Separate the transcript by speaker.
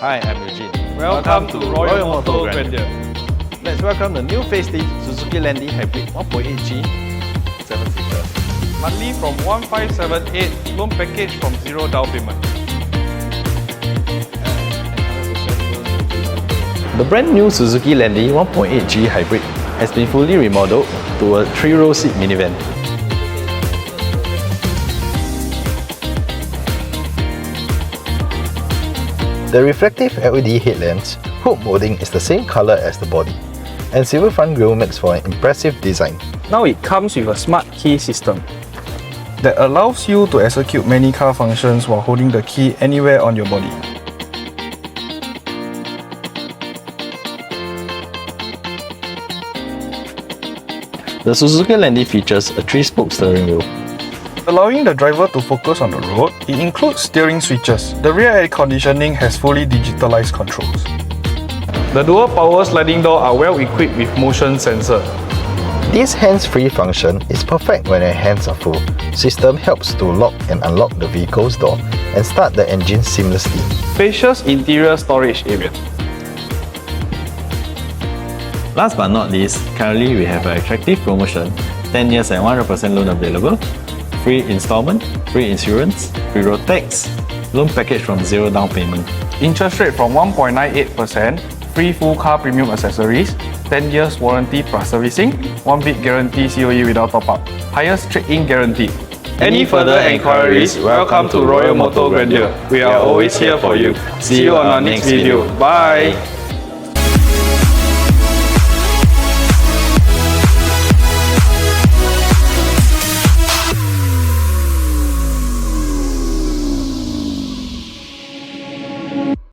Speaker 1: Hi, I'm Eugene.
Speaker 2: Welcome to Royal Motor Grandeur.
Speaker 1: Let's welcome the new facelift Suzuki Landy Hybrid 1.8G 7-seater.
Speaker 2: Monthly from 1578, loan package from 0 down payment.
Speaker 1: The brand new Suzuki Landy 1.8G Hybrid has been fully remodeled to a 3-row seat minivan. The reflective LED headlamps hood molding is the same color as the body, and silver front grille makes for an impressive design.
Speaker 2: Now it comes with a smart key system that allows you to execute many car functions while holding the key anywhere on your body.
Speaker 1: The Suzuki Landy features a 3-spoke steering wheel,
Speaker 2: allowing the driver to focus on the road. It includes steering switches. The rear air conditioning has fully digitalized controls. The dual power sliding door are well equipped with motion sensor.
Speaker 1: This hands-free function is perfect when your hands are full. System helps to lock and unlock the vehicle's door and start the engine seamlessly.
Speaker 2: Spacious interior storage area.
Speaker 1: Last but not least, currently we have an attractive promotion, 10 years and 100% loan available, free installment, free insurance, free road tax, loan package from 0 down payment.
Speaker 2: Interest rate from 1.98%, free full car premium accessories, 10 years warranty plus servicing, 1 big guarantee COE without top-up, highest trade-in guarantee. Any further enquiries, welcome to Royal Motor Grandeur. We are always here for you. See you on our next video. Bye!